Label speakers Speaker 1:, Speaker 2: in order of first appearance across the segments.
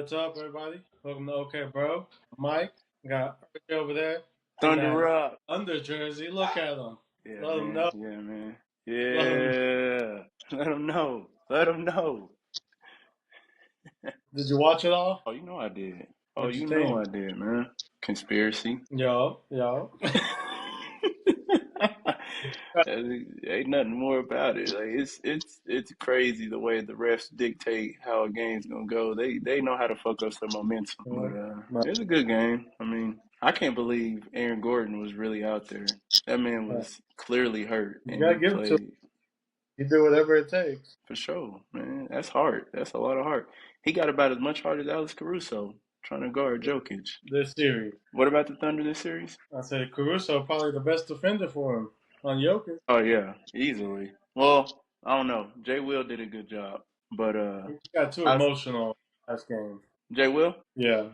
Speaker 1: what's up, everybody? Welcome to OK Bro. Mike, got RJ over there in
Speaker 2: Thunder
Speaker 1: that
Speaker 2: Rock.
Speaker 1: under jersey. Look at him.
Speaker 2: Yeah,
Speaker 1: Let him
Speaker 2: man.
Speaker 1: know.
Speaker 2: Yeah, man.
Speaker 1: Let him.
Speaker 2: Yeah. Let them know. Let them know.
Speaker 1: Did you watch it all?
Speaker 2: Oh, you know I did. Oh,
Speaker 1: What's
Speaker 2: you
Speaker 1: your
Speaker 2: know
Speaker 1: team?
Speaker 2: I did, man. Conspiracy.
Speaker 1: Yo.
Speaker 2: Ain't nothing more about it. Like it's crazy the way the refs dictate how a game's gonna go. They know how to fuck up some momentum. But
Speaker 1: But,
Speaker 2: it was a good game. I mean, I can't believe Aaron Gordon was really out there. That man was clearly hurt,
Speaker 1: you
Speaker 2: and
Speaker 1: gotta
Speaker 2: he
Speaker 1: give it to him.
Speaker 2: played.
Speaker 1: He do whatever it takes.
Speaker 2: For sure, man. That's hard. That's a lot of heart. He got about as much heart as Alex Caruso trying to guard Jokic.
Speaker 1: This series,
Speaker 2: What about the Thunder this series?
Speaker 1: I said Caruso probably the best defender for him on Jokic.
Speaker 2: Oh yeah, easily. Well, I don't know. Jay Will did a good job, but
Speaker 1: He got too
Speaker 2: I
Speaker 1: emotional last game.
Speaker 2: Jay Will.
Speaker 1: Yeah.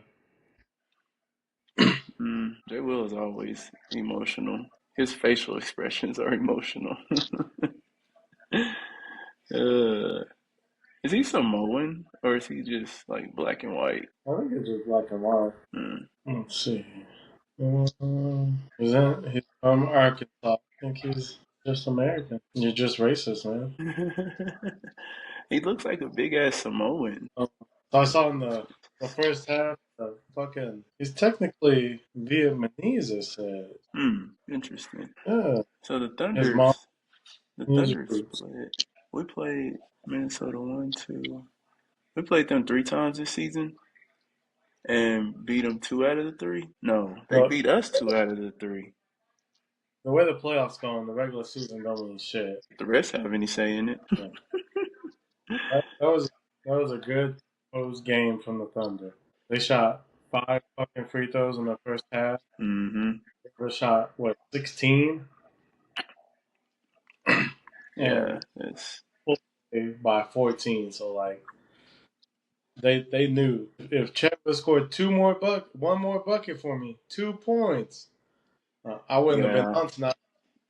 Speaker 2: Jay Will is always emotional. His facial expressions are emotional. uh, is he Samoan or is he just like black and white?
Speaker 1: I think it's just black and white.
Speaker 2: Mm.
Speaker 1: Let's see. Is that he's from Arkansas? I think he's just American. You're just racist, man.
Speaker 2: He looks like a big ass Samoan.
Speaker 1: So I saw in the first half, fucking he's technically Vietnamese. It said,
Speaker 2: Interesting.
Speaker 1: yeah,
Speaker 2: So
Speaker 1: his mom
Speaker 2: The
Speaker 1: music
Speaker 2: Thunder
Speaker 1: groups.
Speaker 2: split. We played Minnesota one, two. We played them 3 times this season and beat them 2 out of the 3. No, they
Speaker 1: But
Speaker 2: beat us 2 out of the 3.
Speaker 1: the way the playoffs going, the regular season don't mean shit.
Speaker 2: The rest have any say in it?
Speaker 1: Yeah. That was a good close game from the Thunder. They shot 5 fucking free throws in the first half.
Speaker 2: Mm-hmm.
Speaker 1: They shot what 16 and
Speaker 2: Yeah, it's
Speaker 1: by 14. So like they knew if Chet would scored one more bucket for me, 2 points, I wouldn't have been
Speaker 2: yeah.
Speaker 1: on tonight at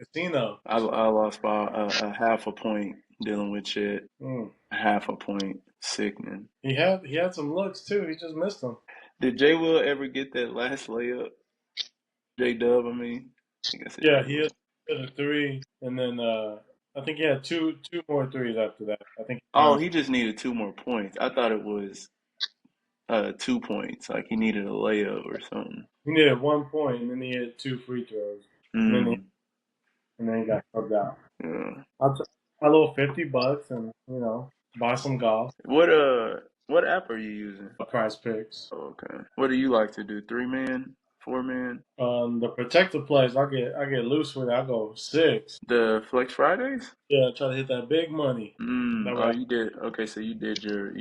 Speaker 1: the casino.
Speaker 2: I lost by a half a point dealing with shit.
Speaker 1: Mm.
Speaker 2: A half a point, sickening.
Speaker 1: He had some looks too. He just missed them.
Speaker 2: Did Jay Will ever get that last layup? J Dub, I mean. I think I said
Speaker 1: Yeah,
Speaker 2: Jay
Speaker 1: he
Speaker 2: Will.
Speaker 1: hit a three, and then I think he had two more threes after that. I think he
Speaker 2: Oh,
Speaker 1: timed.
Speaker 2: he just needed 2 more points. I thought it was 2 points. Like he needed a layup or something.
Speaker 1: He needed 1 point, and then he hit two free throws, and then he
Speaker 2: Mm,
Speaker 1: and then he got subbed out.
Speaker 2: yeah.
Speaker 1: I'll take my little $50 and buy some golf.
Speaker 2: What app are you using?
Speaker 1: Prize picks.
Speaker 2: Oh, okay. What do you like to do? 3 man, 4 man?
Speaker 1: The protective plays, I get loose with it. I go six.
Speaker 2: The Flex Fridays?
Speaker 1: Yeah, try to hit that big money. That
Speaker 2: Oh,
Speaker 1: way,
Speaker 2: you did. Okay, so you did your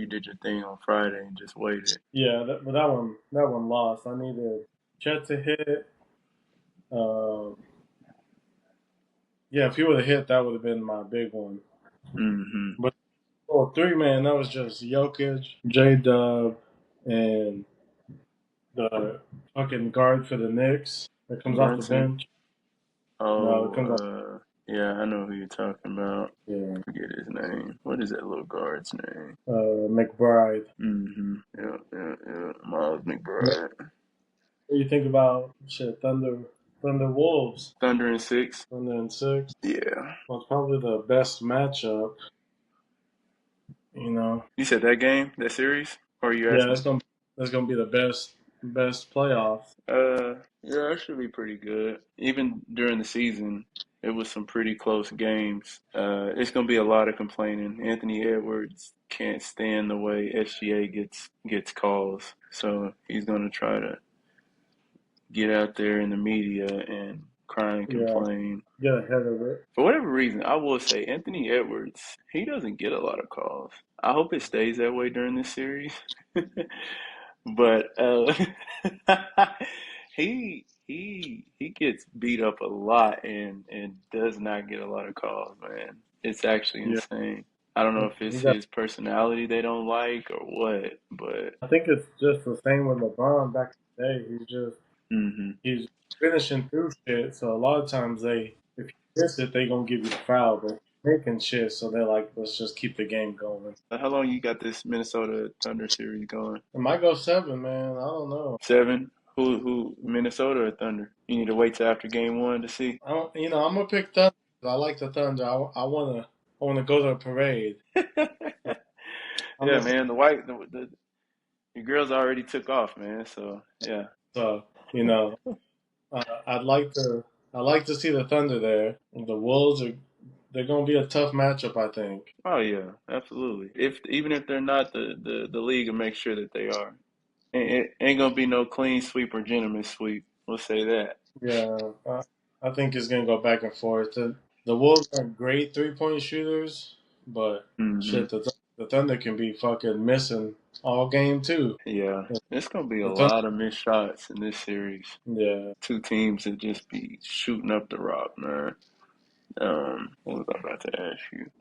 Speaker 2: thing on Friday and just waited.
Speaker 1: but that one lost. I needed Chet to hit. Uh, yeah, if he would have hit, that would have been my big one.
Speaker 2: Mm-hmm.
Speaker 1: But three man, that was just Jokic, J Dub, and the fucking guard for the Knicks that comes off the
Speaker 2: Brunson.
Speaker 1: bench. No, it
Speaker 2: Oh,
Speaker 1: comes off.
Speaker 2: yeah, I know who you're talking about.
Speaker 1: Yeah,
Speaker 2: Forget his name. What is that little guard's name?
Speaker 1: McBride.
Speaker 2: Mm-hmm. Yeah. Miles
Speaker 1: What
Speaker 2: McBride.
Speaker 1: do you think about shit? Thunder Wolves,
Speaker 2: Thunder and six.
Speaker 1: Thunder and six.
Speaker 2: Yeah.
Speaker 1: Well, it's probably the best matchup. You know,
Speaker 2: You said that game, that series? Or are you
Speaker 1: yeah,
Speaker 2: asking?
Speaker 1: that's gonna be the best playoffs.
Speaker 2: Yeah, that should be pretty good. Even during the season, it was some pretty close games. It's gonna be a lot of complaining. Anthony Edwards can't stand the way SGA gets calls, so he's gonna try to get out there in the media and cry and
Speaker 1: Yeah,
Speaker 2: complain.
Speaker 1: get ahead of it.
Speaker 2: For whatever reason, I will say Anthony Edwards, he doesn't get a lot of calls. I hope it stays that way during this series. But he gets beat up a lot and does not get a lot of calls, man. It's actually
Speaker 1: Yeah,
Speaker 2: insane. I don't know if
Speaker 1: he
Speaker 2: it's
Speaker 1: got.
Speaker 2: his personality they don't like or what, but
Speaker 1: I think it's just the same with LeBron back in the day.
Speaker 2: hmm
Speaker 1: He's finishing through shit. So a lot of times if you miss it, they gonna give you the foul. But making shit, so they're like, let's just keep the game going.
Speaker 2: How long you got this Minnesota Thunder series going?
Speaker 1: It might go seven, man. I don't know.
Speaker 2: 7? Who, Minnesota or Thunder? You need to wait till after game one to see.
Speaker 1: I don't, I'm gonna pick Thunder. I like the Thunder. I wanna go to a parade. So I'm
Speaker 2: Yeah,
Speaker 1: gonna pick,
Speaker 2: man. The girls already took off, man. So yeah.
Speaker 1: so you know, I'd like to. I like to see the Thunder there. The Wolves are. They're gonna be a tough matchup, I think.
Speaker 2: Oh yeah, absolutely. If even if they're not, the league will make sure that they are. It ain't gonna be no clean sweep or gentleman sweep. We'll say that.
Speaker 1: Yeah, I think it's gonna go back and forth. The Wolves are great 3-point shooters, but
Speaker 2: Hmm.
Speaker 1: shit, the Thunder can be fucking missing all game too.
Speaker 2: Yeah, it's gonna be a
Speaker 1: The Thunder,
Speaker 2: lot of missed shots in this series.
Speaker 1: yeah,
Speaker 2: Two teams that just be shooting up the rock, man. What was I about to ask you?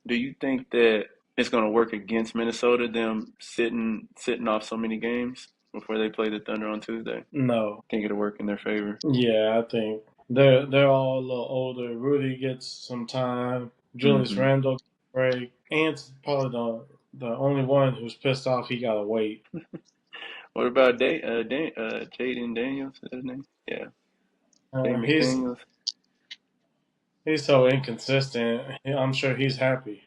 Speaker 2: Do you think that it's gonna work against Minnesota, them sitting off so many games before they play the Thunder on Tuesday?
Speaker 1: no,
Speaker 2: Think it'll work in their favor?
Speaker 1: yeah, I think they're all a little older. Rudy gets some time. Julius
Speaker 2: Hmm.
Speaker 1: Randle gets a break. Ant's probably the only one who's pissed off he gotta wait.
Speaker 2: What about Jaden Daniels? Is that his name? Yeah, Jaden
Speaker 1: He's
Speaker 2: McDaniels.
Speaker 1: he's so inconsistent. I'm sure he's happy.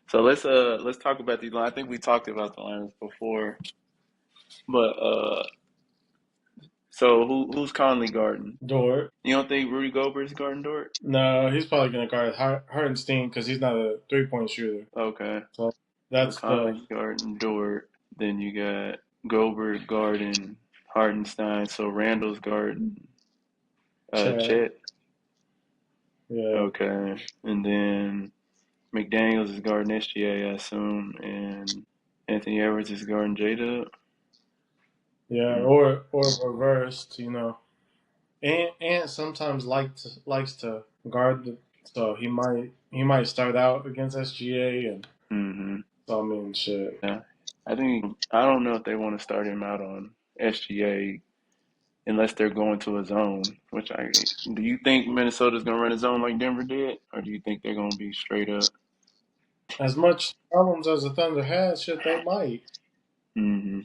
Speaker 2: So let's talk about these lines. I think we talked about the lines before, but so who's Conley guarding?
Speaker 1: Dort.
Speaker 2: You don't think Rudy Gobert is guarding Dort?
Speaker 1: No, he's probably going to guard Hartenstein because he's not a 3-point shooter.
Speaker 2: Okay,
Speaker 1: So
Speaker 2: so
Speaker 1: that's the
Speaker 2: Conley's guarding Dort. Then you got Gobert guarding Hardenstein. So Randall's guarding
Speaker 1: chat.
Speaker 2: Chet.
Speaker 1: Yeah,
Speaker 2: Okay, and then McDaniels is guarding SGA, I assume, and Anthony Edwards is guarding J-Dub.
Speaker 1: yeah,
Speaker 2: Mm.
Speaker 1: or reversed. And sometimes likes to guard so he might start out against SGA and
Speaker 2: Mm-hmm.
Speaker 1: so I mean shit.
Speaker 2: Yeah, I don't know if they want to start him out on SGA unless they're going to a zone. Do you think Minnesota's gonna run a zone like Denver did, or do you think they're gonna be straight up?
Speaker 1: As much problems as the Thunder has, shit they might.
Speaker 2: Mm-hmm.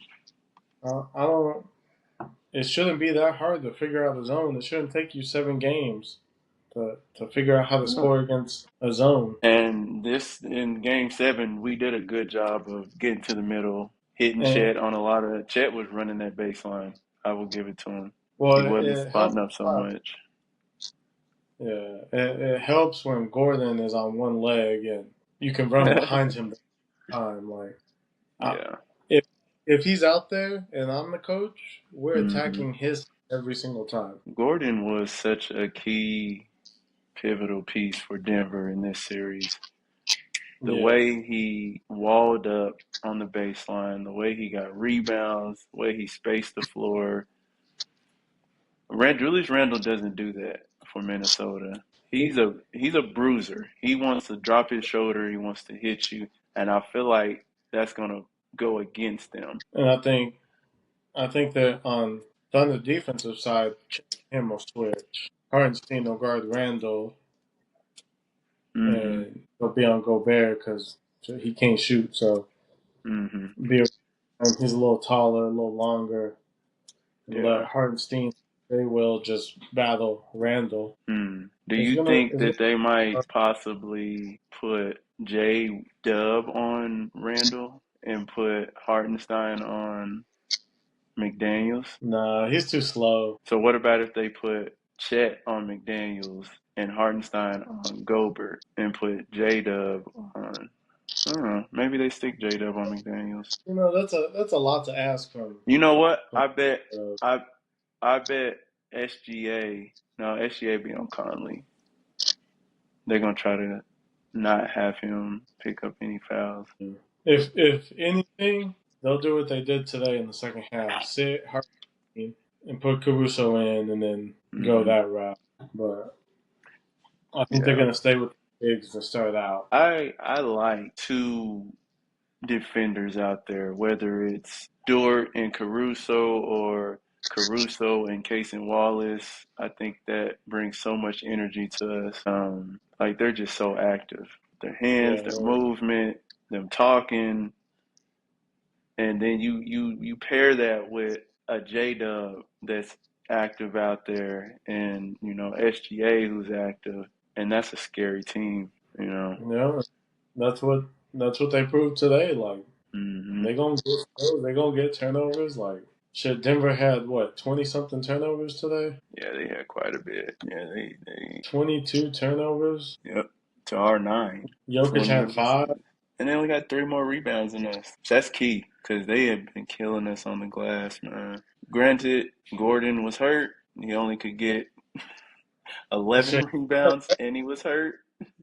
Speaker 1: I don't. It shouldn't be that hard to figure out a zone. It shouldn't take you 7 games to figure out how to
Speaker 2: No.
Speaker 1: score against a zone.
Speaker 2: And this in Game 7, we did a good job of getting to the middle, hitting
Speaker 1: And
Speaker 2: Chet on a lot of. Chet was running that baseline. I will give it to him. He
Speaker 1: well,
Speaker 2: wasn't
Speaker 1: it helps
Speaker 2: spotting up so
Speaker 1: a lot.
Speaker 2: much.
Speaker 1: Yeah, it helps when Gordon is on one leg and you can run behind him the whole time. Like, I,
Speaker 2: Yeah.
Speaker 1: if if he's out there and I'm the coach, we're
Speaker 2: Hmm.
Speaker 1: attacking his every single time.
Speaker 2: Gordon was such a key, pivotal piece for Denver in this series. The
Speaker 1: Yeah,
Speaker 2: way he walled up on the baseline, the way he got rebounds, the way he spaced the floor. Julius Randle doesn't do that for Minnesota. He's a bruiser. He wants to drop his shoulder. He wants to hit you, and I feel like that's gonna go against them.
Speaker 1: and I think that on Thunder defensive side, him will switch. Hardenstein will guard Randall,
Speaker 2: Hmm.
Speaker 1: and he'll be on Gobert because he can't shoot. So
Speaker 2: Hmm.
Speaker 1: be he's a little taller, a little longer, and let
Speaker 2: Yeah.
Speaker 1: Hardenstein. They will just battle Randall.
Speaker 2: Hmm. Do
Speaker 1: It's
Speaker 2: you
Speaker 1: gonna,
Speaker 2: think
Speaker 1: it's
Speaker 2: that they
Speaker 1: gonna.
Speaker 2: might possibly put J Dub on Randall and put Hartenstein on McDaniels?
Speaker 1: Nah, he's too slow.
Speaker 2: So what about if they put Chet on McDaniels and Hartenstein on Gobert and put J Dub on? I don't know. Maybe they stick J Dub on McDaniels.
Speaker 1: That's a lot to ask
Speaker 2: You know what?
Speaker 1: from uh,
Speaker 2: I bet SGA. No, SGA be on Conley. They're gonna try to not have him pick up any fouls.
Speaker 1: if anything, they'll do what they did today in the second half. Sit Hardenstein and put Caruso in, and then go
Speaker 2: Hmm.
Speaker 1: that route. But I think they're
Speaker 2: Yeah,
Speaker 1: gonna stay with the bigs to start out.
Speaker 2: I like two defenders out there, whether it's Dort and Caruso or Caruso and Casey Wallace. I think that brings so much energy to us. Like they're just so active. Their hands,
Speaker 1: Yeah,
Speaker 2: their movement, them talking, and then you pair that with a J Dub that's active out there, and SGA who's active, and that's a scary team. You know.
Speaker 1: yeah. That's what that's what they proved today. Like
Speaker 2: Hmm.
Speaker 1: they gonna get those, they gonna get turnovers. Like shit, Denver had what 20 something turnovers today.
Speaker 2: Yeah, they had quite a bit. Yeah, they
Speaker 1: 22 turnovers.
Speaker 2: yep, to our nine,
Speaker 1: Jokic
Speaker 2: 20
Speaker 1: had
Speaker 2: of us.
Speaker 1: five.
Speaker 2: And they only got three more rebounds than us. So that's key because they have been killing us on the glass, man. Granted, Gordon was hurt. He only could get
Speaker 1: That
Speaker 2: 11
Speaker 1: shit.
Speaker 2: rebounds and he was hurt.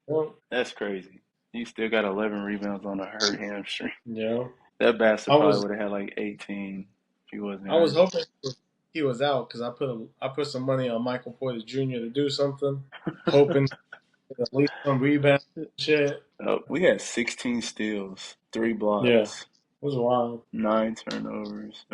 Speaker 1: Yeah,
Speaker 2: That's crazy. He still got 11 rebounds on a hurt hamstring.
Speaker 1: yeah.
Speaker 2: That bastard
Speaker 1: I
Speaker 2: probably
Speaker 1: was
Speaker 2: would have had like 18 if he wasn't
Speaker 1: I was
Speaker 2: hurt.
Speaker 1: hoping he was out because I put some money on Michael Porter Jr. to do something, hoping at least some rebound shit.
Speaker 2: We had 16 steals, three
Speaker 1: Yeah, it
Speaker 2: blocks,
Speaker 1: was wild.
Speaker 2: nine turnovers.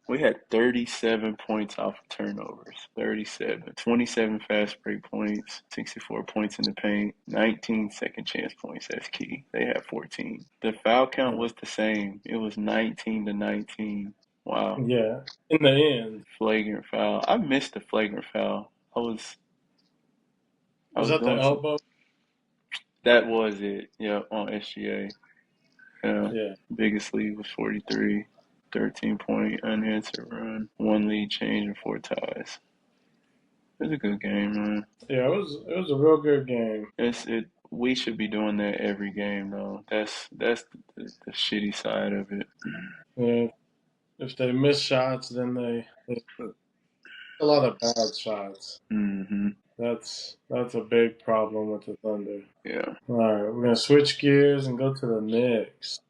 Speaker 2: We had 37 points off of turnovers. 37. 27 fast break points, 64 points in the paint, 19 second chance points. That's key. They had 14. The foul count
Speaker 1: Yeah,
Speaker 2: was the same. It was 19 to 19. Wow.
Speaker 1: yeah. In the end,
Speaker 2: Flagrant foul. I missed the flagrant foul. I
Speaker 1: was
Speaker 2: was
Speaker 1: that the
Speaker 2: doing some.
Speaker 1: elbow?
Speaker 2: That was it. Yeah, on SGA. Yeah.
Speaker 1: Yeah,
Speaker 2: Biggest lead was 43. 13-point unanswered run. One lead change and four ties. It was a good game, man.
Speaker 1: yeah. It was a real good game.
Speaker 2: We should be doing that every game though. That's the shitty side of it.
Speaker 1: Yeah, if they miss shots, then they a lot of bad shots.
Speaker 2: Hmm.
Speaker 1: That's a big problem with the Thunder.
Speaker 2: Yeah.
Speaker 1: All right, we're gonna switch gears and go to the Knicks.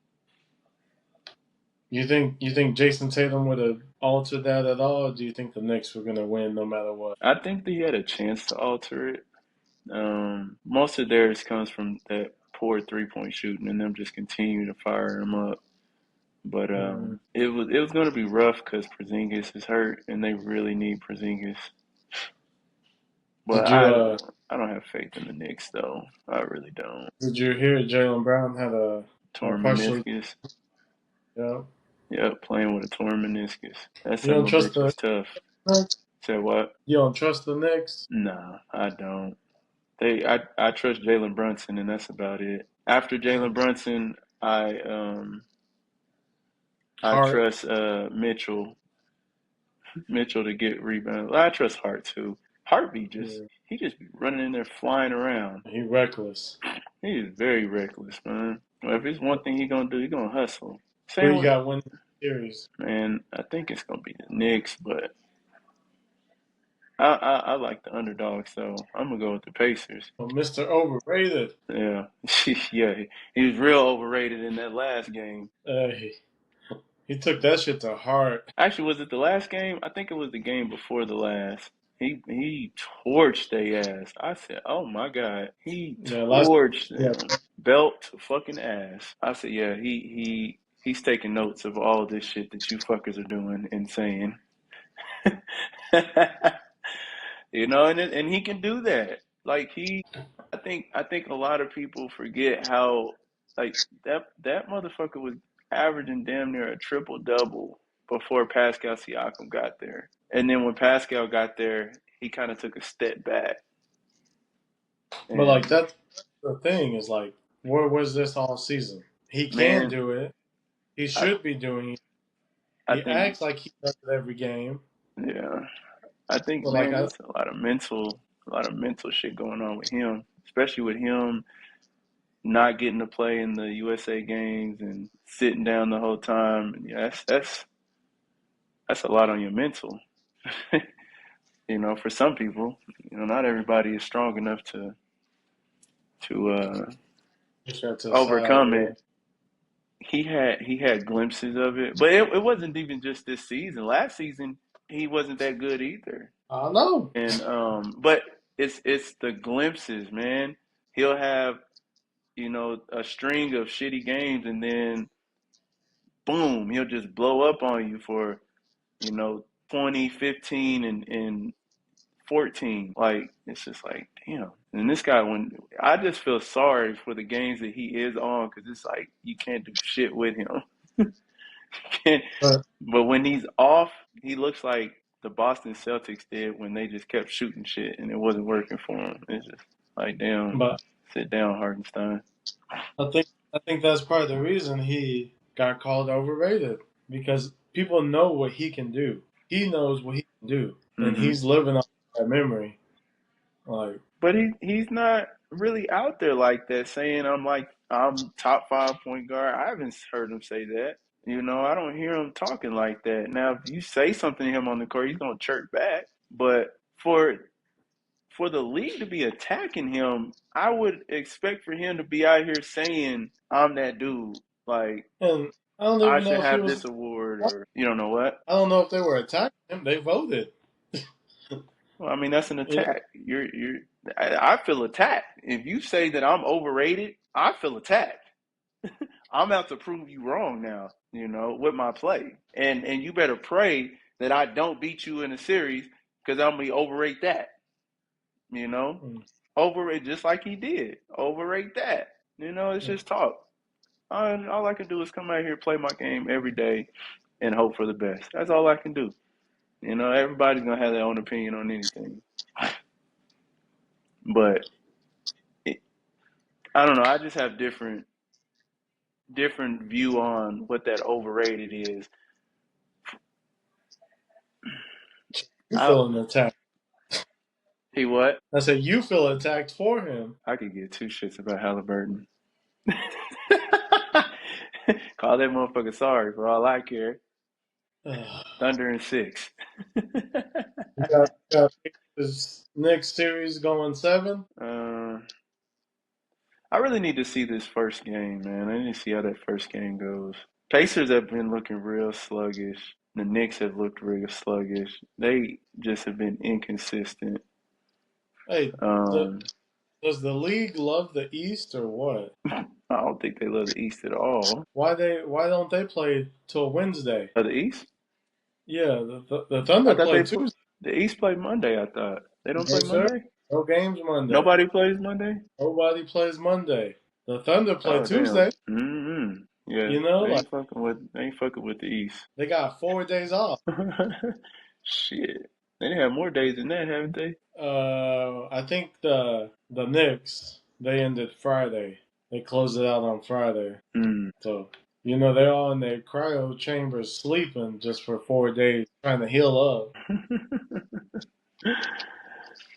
Speaker 1: You think Jason Tatum would have altered that at all, or do you think the Knicks were gonna win no matter what?
Speaker 2: I think they had a chance to alter it. Most of theirs comes from that poor 3-point shooting and them just continue to fire them up. But
Speaker 1: Mm.
Speaker 2: it was going to be rough because Porzingis is hurt and they really need Porzingis. But
Speaker 1: Did you
Speaker 2: I don't have faith in the Knicks though. I really don't.
Speaker 1: did you hear Jalen Brown had a
Speaker 2: Torn
Speaker 1: partial?
Speaker 2: meniscus.
Speaker 1: Yeah.
Speaker 2: Yep, playing with a torn meniscus. That
Speaker 1: You
Speaker 2: son
Speaker 1: don't
Speaker 2: of a
Speaker 1: trust
Speaker 2: bitch
Speaker 1: the
Speaker 2: is tough.
Speaker 1: Knicks?
Speaker 2: Say what?
Speaker 1: You don't trust the Knicks?
Speaker 2: Nah, I don't. I trust Jalen Brunson and that's about it. After Jalen Brunson, I
Speaker 1: Hart.
Speaker 2: trust Mitchell to get rebounds. I trust Hart too. Hart be just
Speaker 1: Yeah.
Speaker 2: he just be running in there flying around.
Speaker 1: He reckless.
Speaker 2: He is very reckless, man. Well, if it's one thing he gonna do, he gonna hustle.
Speaker 1: Who
Speaker 2: Same
Speaker 1: you
Speaker 2: with
Speaker 1: got winning the series?
Speaker 2: man. I think it's gonna be the Knicks, but I like the underdogs, so I'm gonna go with the Pacers.
Speaker 1: Oh, Mr. Overrated.
Speaker 2: Yeah, yeah. He was real overrated in that last game.
Speaker 1: He, he took that shit to heart.
Speaker 2: Actually, was it the last game? I think it was the game before the last. He torched their ass. I said, "Oh my God!" He
Speaker 1: Yeah, last.
Speaker 2: torched
Speaker 1: Yeah,
Speaker 2: them, belt to fucking ass. I said, "Yeah, he's taking notes of all this shit that you fuckers are doing and saying." And he can do that. Like I think a lot of people forget how like that motherfucker was averaging damn near a triple double before Pascal Siakam got there. And then when Pascal got there, he kind of took a step back.
Speaker 1: but like
Speaker 2: And
Speaker 1: that's the thing is like, where was this all season? He can
Speaker 2: man,
Speaker 1: do it. He
Speaker 2: I
Speaker 1: should be doing it.
Speaker 2: I
Speaker 1: He
Speaker 2: think
Speaker 1: acts like he does it every game.
Speaker 2: yeah, I think
Speaker 1: But like
Speaker 2: man,
Speaker 1: I,
Speaker 2: it's a lot of mental shit going on with him, especially with him not getting to play in the USA games and sitting down the whole time. Yeah, that's a lot on your mental. For some people, not everybody is strong enough to
Speaker 1: push that to the side.
Speaker 2: overcome
Speaker 1: Yeah,
Speaker 2: it. He had glimpses of it, but it wasn't even just this season. Last season he wasn't that good either.
Speaker 1: I know.
Speaker 2: And but it's the glimpses, man. He'll have a string of shitty games, and then boom, he'll just blow up on you for 20, 15, and 14. Like, it's just like, damn. And this guy, when I just feel sorry for the games that he is on, because it's like you can't do shit with him. Can't,
Speaker 1: But
Speaker 2: but when he's off, he looks like the Boston Celtics did when they just kept shooting shit and it wasn't working for him. It's just like, damn,
Speaker 1: but
Speaker 2: sit down, Hartenstein.
Speaker 1: I think that's part of the reason he got called overrated because people know what he can do. He knows what he can do, and
Speaker 2: Hmm.
Speaker 1: he's living off that memory. Like,
Speaker 2: But he's not really out there like that, saying I'm top 5 point guard. I haven't heard him say that. I don't hear him talking like that. Now, if you say something to him on the court, he's gonna chirp back. But for the league to be attacking him, I would expect for him to be out here saying, "I'm that dude." Like,
Speaker 1: and I don't
Speaker 2: I
Speaker 1: even know
Speaker 2: should
Speaker 1: if he
Speaker 2: have
Speaker 1: was.
Speaker 2: this award, or you don't know what.
Speaker 1: I don't know if they were attacking him. They voted.
Speaker 2: Well, I mean, that's an
Speaker 1: You know,
Speaker 2: attack. I feel attacked. If you say that I'm overrated, I feel attacked. I'm out to prove you wrong now, with my play. And you better pray that I don't beat you in a series because I'm gonna overrate that, you know?
Speaker 1: mm,
Speaker 2: Overrate just like he did. Overrate that. It's
Speaker 1: mm.
Speaker 2: just talk. All I can do is come out here, play my game every day, and hope for the best. That's all I can do. Everybody's gonna have their own opinion on anything. But it, I don't know. I just have different view on what that overrated is.
Speaker 1: You
Speaker 2: I
Speaker 1: feeling attacked?
Speaker 2: He what?
Speaker 1: I said you feel attacked for him.
Speaker 2: I could give two shits about Halliburton. Call that motherfucker sorry for all I care. Thunder and six.
Speaker 1: We got this next series going seven.
Speaker 2: uh, I really need to see this first game, man. I need to see how that first game goes. Pacers have been looking real sluggish. The Knicks have looked real sluggish. They just have been inconsistent.
Speaker 1: Hey, the,
Speaker 2: Um,
Speaker 1: does the league love the East or what?
Speaker 2: I don't think they love the East at all.
Speaker 1: Why don't they play till Wednesday?
Speaker 2: The East?
Speaker 1: Yeah, the
Speaker 2: I
Speaker 1: Thunder
Speaker 2: thought
Speaker 1: play Tuesday.
Speaker 2: the East play Monday. I thought they don't
Speaker 1: No
Speaker 2: play
Speaker 1: sir,
Speaker 2: Monday.
Speaker 1: no games Monday.
Speaker 2: Nobody plays Monday.
Speaker 1: Nobody plays Monday. The Thunder play
Speaker 2: Oh damn.
Speaker 1: Tuesday.
Speaker 2: Mm-hmm. Yeah,
Speaker 1: You know, like
Speaker 2: they ain't fucking with the East.
Speaker 1: they got 4 days off.
Speaker 2: Shit, they have more days than that, haven't they?
Speaker 1: I think the Knicks they ended Friday. They closed it out on Friday.
Speaker 2: Mm.
Speaker 1: So they're all in their cryo chambers sleeping just for 4 days, trying to heal up.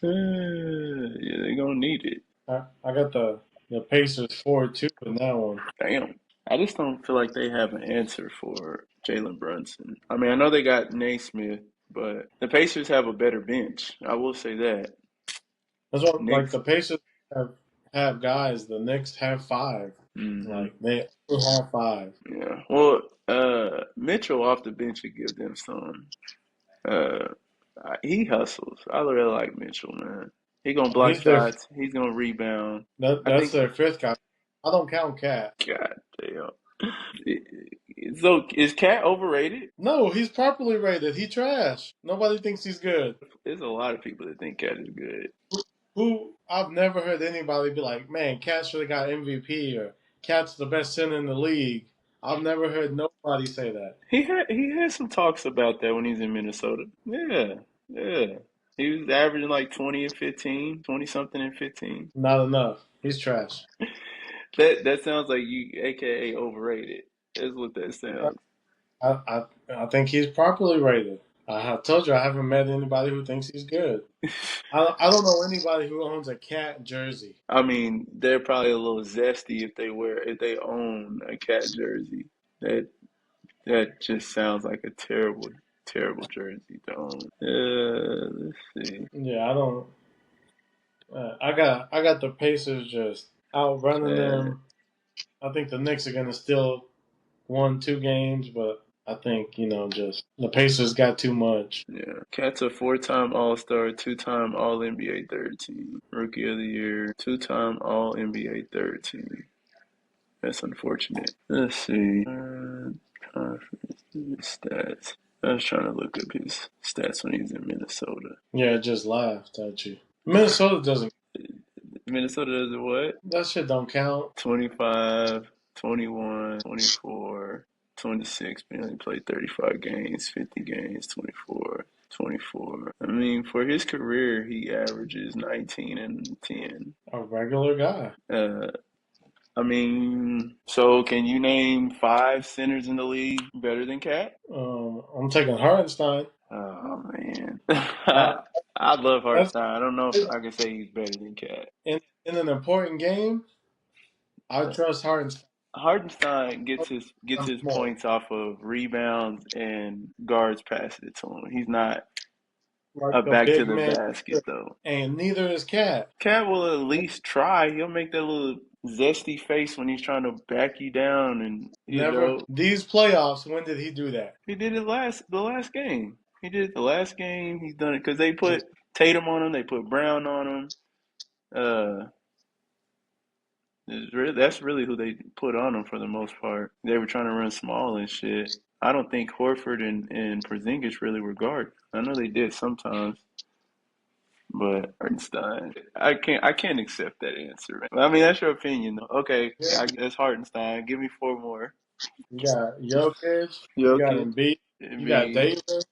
Speaker 2: Yeah, they gonna need it.
Speaker 1: I got the Pacers 4-2 in that one.
Speaker 2: Damn. I just don't feel like they have an answer for Jalen Brunson. I mean, I know they got Naismith, but the Pacers have a better bench. I will say that.
Speaker 1: That's what like
Speaker 2: Knicks.
Speaker 1: the Pacers have guys. The Knicks have five.
Speaker 2: Mm-hmm.
Speaker 1: Like they only have five.
Speaker 2: Yeah. Well, Mitchell off the bench would give them some. Uh, he hustles. I really like Mitchell, man. He gonna block
Speaker 1: He's their
Speaker 2: shots. He's gonna rebound. I
Speaker 1: that's
Speaker 2: think.
Speaker 1: their fifth guy. I don't count Cat.
Speaker 2: God damn. So is Cat overrated?
Speaker 1: No, he's properly rated. He trash. Nobody thinks he's good.
Speaker 2: There's a lot of people that think Cat is good.
Speaker 1: Who I've never heard anybody be like, man, Cat should have got MVP or Cat's the best center in the league. I've never heard nobody say that.
Speaker 2: He had some talks about that when he was in Minnesota. Yeah, yeah. He was averaging like 20 and 15, 20 something and 15.
Speaker 1: Not enough. He's trash.
Speaker 2: That sounds like you, aka overrated. That's what that sounds.
Speaker 1: I think he's properly rated. I have told you I haven't met anybody who thinks he's good. I don't know anybody who owns a Cat jersey.
Speaker 2: I mean, they're probably a little zesty if they own a Cat jersey. That that just sounds like a terrible, terrible jersey to own. Let's see.
Speaker 1: Yeah, I don't. I got the Pacers just outrunning
Speaker 2: Cat,
Speaker 1: them. I think the Knicks are gonna still won 2 games, but I think just the Pacers got too much.
Speaker 2: yeah. Cat's a four-time All-Star, two-time All-NBA third team, Rookie of the Year, two-time All-NBA third team. That's unfortunate. Let's see. Conference stats. I was trying to look up his stats when he was in Minnesota.
Speaker 1: Yeah, it just laughed at you. Minnesota doesn't.
Speaker 2: Minnesota does what?
Speaker 1: That shit don't count.
Speaker 2: 25, 21, 24, 26. But he only played 35 games, 50 games, 24, 24. I mean, for his career, he averages 19 and 10.
Speaker 1: A regular guy.
Speaker 2: Uh, I mean, so can you name five centers in the league better than Cat?
Speaker 1: I'm taking Hartenstein.
Speaker 2: Oh man,
Speaker 1: I,
Speaker 2: I love
Speaker 1: that's
Speaker 2: Hartenstein. I don't know if I can say he's better than Cat.
Speaker 1: in an important game. I trust Hartenstein
Speaker 2: Hartenstein gets his
Speaker 1: more.
Speaker 2: points off of rebounds and guards pass it to him. He's not
Speaker 1: Like
Speaker 2: a
Speaker 1: a
Speaker 2: back to
Speaker 1: big
Speaker 2: the
Speaker 1: man,
Speaker 2: basket though.
Speaker 1: and neither is Cat.
Speaker 2: Cat will at least try. He'll make that little zesty face when he's trying to back you down, and
Speaker 1: Never these playoffs. When did he do that?
Speaker 2: he did it the last game. He did it the last game. He's done it because they put Tatum on him. They put Brown on him. Uh, that's really who they put on him for the most part. They were trying to run small and shit. I don't think Horford and Porzingis really were guard. I know they did sometimes, but Hartenstein, I can't accept that answer. Man. I mean, that's your opinion, though. Okay,
Speaker 1: Yeah.
Speaker 2: that's Hartenstein. Give me four more.
Speaker 1: You got Jokic. You got
Speaker 2: Jokic,
Speaker 1: Embiid. You got
Speaker 2: Embiid,
Speaker 1: Davis.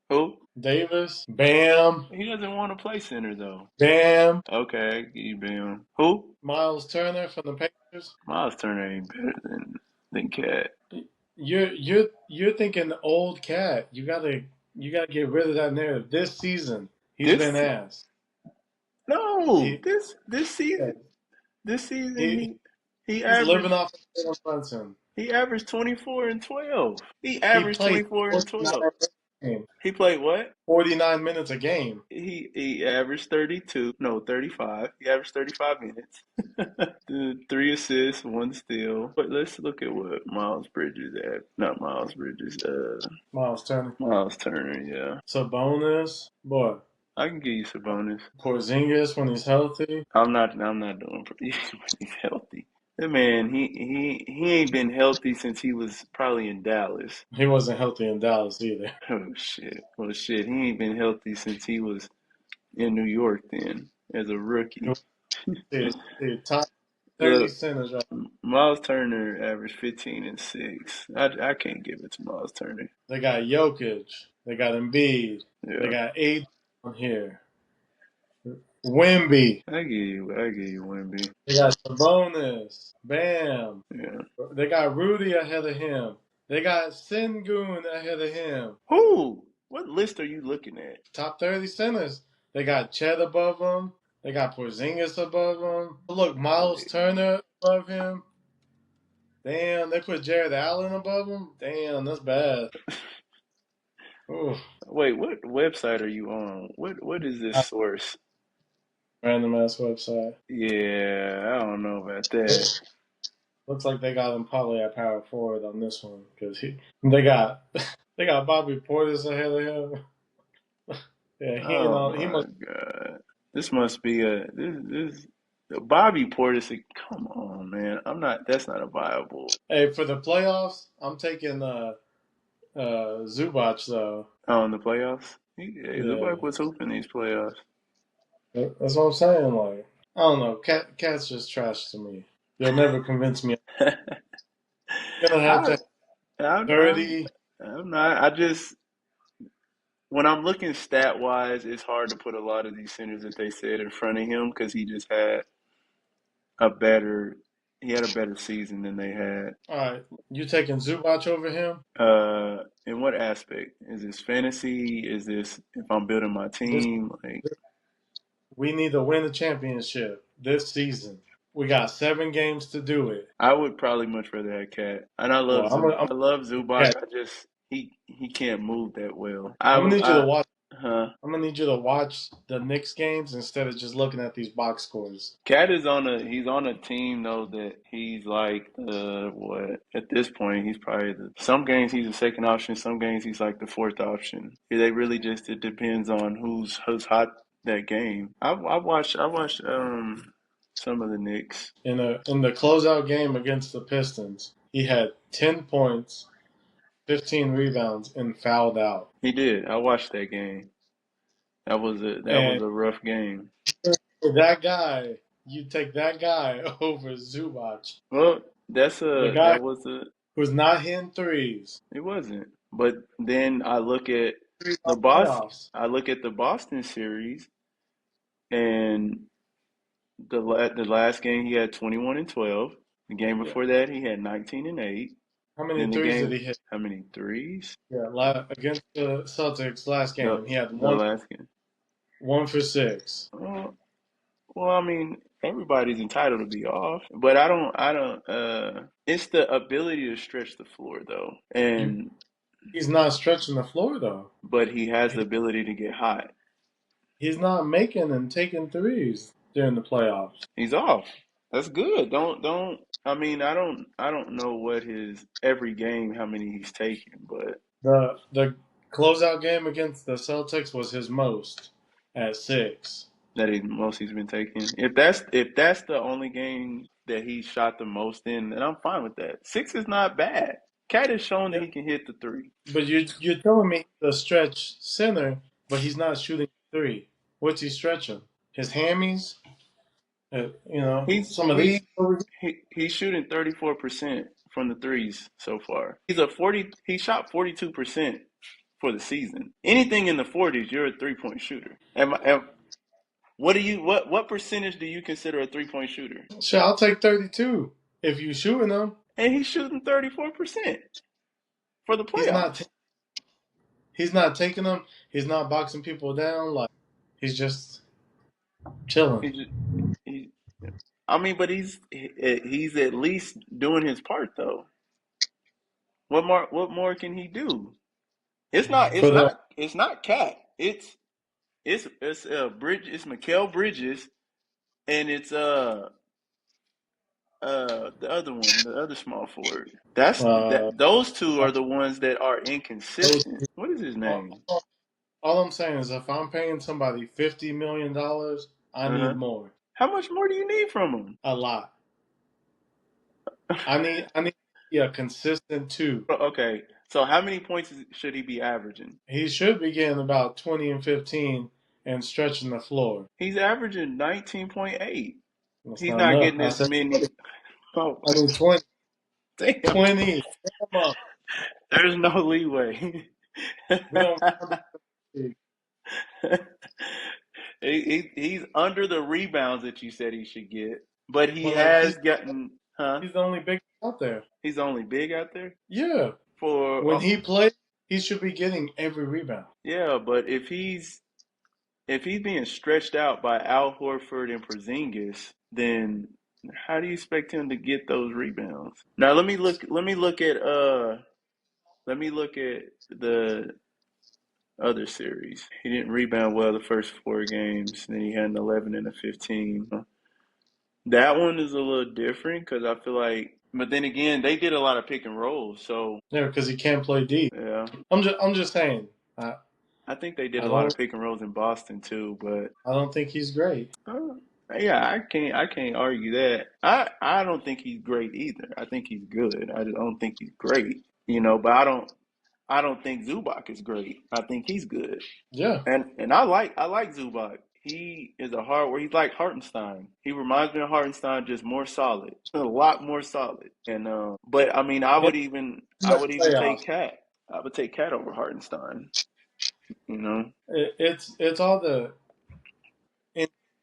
Speaker 2: who?
Speaker 1: Davis. Bam.
Speaker 2: He doesn't want to play center though.
Speaker 1: Bam.
Speaker 2: Okay, give you Bam. Who?
Speaker 1: Miles Turner from the Pacers.
Speaker 2: Miles Turner ain't better than Cat.
Speaker 1: You're thinking old Cat. You gotta get rid of that narrative. This season, he's been
Speaker 2: This
Speaker 1: asked.
Speaker 2: no,
Speaker 1: He
Speaker 2: this season, this season
Speaker 1: he
Speaker 2: he
Speaker 1: he's living
Speaker 2: averaged
Speaker 1: off of Jalen Brunson.
Speaker 2: he averaged 24 and 12. He
Speaker 1: He
Speaker 2: averaged
Speaker 1: played
Speaker 2: 24 and
Speaker 1: 49
Speaker 2: 12.
Speaker 1: minutes a game.
Speaker 2: He played what?
Speaker 1: 49 minutes a game.
Speaker 2: He averaged 32, no 35. He averaged 35 minutes. Three assists, one steal. But let's look at what Miles Bridges had. Not Miles Bridges.
Speaker 1: Miles Turner.
Speaker 2: Miles Turner. Yeah,
Speaker 1: Sabonis. Boy.
Speaker 2: I can give you Sabonis.
Speaker 1: Porzingis when he's healthy.
Speaker 2: I'm not doing when he's healthy. That man, he ain't been healthy since he was probably in Dallas.
Speaker 1: He wasn't healthy in Dallas either.
Speaker 2: Oh shit. Well shit, he ain't been healthy since he was in New York then as a rookie.
Speaker 1: The top 30
Speaker 2: Look,
Speaker 1: centers right.
Speaker 2: Miles Turner averaged 15 and 6. I can't give it to Miles Turner.
Speaker 1: They got Jokic. They got Embiid. They
Speaker 2: Yeah.
Speaker 1: got eight on here. Wimby.
Speaker 2: I give you Wemby.
Speaker 1: They got Sabonis. Bam.
Speaker 2: Yeah.
Speaker 1: They got Rudy ahead of him. They got Sengun ahead of him.
Speaker 2: Who? What list are you looking at?
Speaker 1: Top 30 centers. They got Chet above him. They got Porzingis above him. Look, Miles
Speaker 2: Wait.
Speaker 1: Turner above him. Damn, they put Jared Allen above him. Damn, that's bad. Ooh,
Speaker 2: Wait, what website are you on? What is this source?
Speaker 1: random ass website.
Speaker 2: Yeah, I don't know about that.
Speaker 1: Looks like they got him probably at power forward on this one because they got they got Bobby Portis ahead of him. Yeah, he ain't
Speaker 2: Oh
Speaker 1: on. He
Speaker 2: my
Speaker 1: must.
Speaker 2: God. This must be this Bobby Portis. Come on, man. That's not a viable.
Speaker 1: Hey, for the playoffs, I'm taking Zubac though.
Speaker 2: Oh, in the playoffs?
Speaker 1: Yeah,
Speaker 2: Zubac was hooping these playoffs.
Speaker 1: that's what I'm saying. Like, I don't know. Cat's just trash to me. You'll never convince me. I'm gonna have
Speaker 2: I,
Speaker 1: to
Speaker 2: I'm, I'm,
Speaker 1: 30.
Speaker 2: I'm not. When I'm looking stat wise, it's hard to put a lot of these centers that they said in front of him because a better, he had a better season than they had.
Speaker 1: All right, you taking Zubac over him?
Speaker 2: In what aspect? Is this fantasy? Is this if I'm building my
Speaker 1: This
Speaker 2: team? Like,
Speaker 1: we need to win the championship this season. We got 7 games to do it.
Speaker 2: I would probably much rather have Cat. And
Speaker 1: Well,
Speaker 2: I love
Speaker 1: yeah,
Speaker 2: Zubac. I just he can't move that well.
Speaker 1: I'm gonna need you to watch.
Speaker 2: Huh?
Speaker 1: I'm gonna need you to watch the Knicks games instead of just looking at these box scores.
Speaker 2: Cat is he's on a team though that he's like what at this point he's probably some games he's the second option, some games he's like the fourth option. They really just it depends on who's hot that game. I watched some of the Knicks.
Speaker 1: In the closeout game against the Pistons, he had 10 points, 15 rebounds and fouled out.
Speaker 2: He did. I watched that game. That was
Speaker 1: And
Speaker 2: a rough game.
Speaker 1: that guy, you take that guy over Zubac,
Speaker 2: Well,
Speaker 1: the guy
Speaker 2: that was a
Speaker 1: who's not hitting threes.
Speaker 2: it wasn't. But then I look at
Speaker 1: Threes
Speaker 2: the
Speaker 1: on
Speaker 2: Boston
Speaker 1: playoffs.
Speaker 2: I look at the Boston series, and the last game he had 21 and 12. The game
Speaker 1: Yeah.
Speaker 2: before that he had 19 and 8.
Speaker 1: How many
Speaker 2: Then the
Speaker 1: threes did
Speaker 2: game,
Speaker 1: he hit?
Speaker 2: how many threes?
Speaker 1: Yeah, against the Celtics last
Speaker 2: The
Speaker 1: game, he had
Speaker 2: the last game.
Speaker 1: 1 for 6.
Speaker 2: Well, well, I mean, everybody's entitled to be off, but I don't. It's the ability to stretch the floor though,
Speaker 1: You,
Speaker 2: and
Speaker 1: he's not stretching the floor though.
Speaker 2: but he has the
Speaker 1: He,
Speaker 2: ability to get hot.
Speaker 1: he's not making and taking threes during the playoffs.
Speaker 2: He's off. That's good. Don't. I mean, I don't know what his every game how many he's taking, but
Speaker 1: The closeout game against the Celtics was his most at 6.
Speaker 2: that he's been taking. If that's the only game that he shot the most in, then I'm fine with that. Six is not bad. Cat has shown that
Speaker 1: Yeah,
Speaker 2: he can hit the three.
Speaker 1: but you're telling me the stretch center, but he's not shooting three. What's he stretching? His hammies?
Speaker 2: He's
Speaker 1: Some of these.
Speaker 2: he he's shooting 34% from the threes so far. He shot 42% for the season. Anything in the 40s, you're a 3-point shooter. What percentage do you consider a 3-point shooter?
Speaker 1: Shit, I'll take 32 if you shooting them.
Speaker 2: And he's shooting 34% for the
Speaker 1: He's not.
Speaker 2: playoffs.
Speaker 1: He's not taking them. He's not boxing people down. Like he's just chilling.
Speaker 2: He just, he, I mean, but he's at least doing his part though. What more can he do?
Speaker 1: For the
Speaker 2: It's not Cat. It's Mikal Bridges, and it's the other one, the other small forward.
Speaker 1: uh,
Speaker 2: Those two are the ones that are
Speaker 1: those,
Speaker 2: inconsistent. What is his
Speaker 1: all,
Speaker 2: name?
Speaker 1: all I'm saying is if I'm paying somebody $50 million, I
Speaker 2: Uh huh.
Speaker 1: need more.
Speaker 2: How much more do you need from him?
Speaker 1: A lot. I need to be a consistent two.
Speaker 2: Okay, so how many points should he be averaging?
Speaker 1: He should be getting about 20 and 15 and stretching the floor.
Speaker 2: He's averaging 19.8.
Speaker 1: That's
Speaker 2: He's
Speaker 1: not
Speaker 2: not
Speaker 1: enough.
Speaker 2: getting
Speaker 1: I
Speaker 2: as
Speaker 1: said
Speaker 2: many. Oh
Speaker 1: I
Speaker 2: my,
Speaker 1: need 20.
Speaker 2: damn!
Speaker 1: 20. Come on.
Speaker 2: There's no leeway.
Speaker 1: We don't count that. League.
Speaker 2: He's under the rebounds that you said he should get, but he
Speaker 1: But like
Speaker 2: has gotten. Huh?
Speaker 1: he's the only big out there.
Speaker 2: He's only big out there
Speaker 1: Yeah.
Speaker 2: for.
Speaker 1: When he plays, he should be getting every rebound.
Speaker 2: Yeah, but if he's being stretched out by Al Horford and Porzingis, then how do you expect him to get those rebounds? Now let me look at the other series. He didn't rebound well the first four games. Then he had an 11 and a 15. That one is a little different because I feel like, but then again, they did a lot of pick and rolls. So
Speaker 1: Yeah, because he can't play D.
Speaker 2: yeah,
Speaker 1: I'm just saying. I
Speaker 2: I think they did
Speaker 1: I
Speaker 2: a lot
Speaker 1: don't
Speaker 2: of pick and rolls in Boston too. But
Speaker 1: I don't think he's great.
Speaker 2: uh, yeah, I can't argue that. I don't think he's great either. I think he's good. I just don't think he's great. But I don't think Zubac is great. I think he's good.
Speaker 1: Yeah.
Speaker 2: And I like Zubac. He is a hard worker. He's like Hartenstein. He reminds me of Hartenstein, just more solid, a lot more solid. And but I mean,
Speaker 1: In
Speaker 2: I
Speaker 1: the
Speaker 2: would even take
Speaker 1: playoffs,
Speaker 2: Cat. I would take Cat over Hartenstein. You know,
Speaker 1: it's all the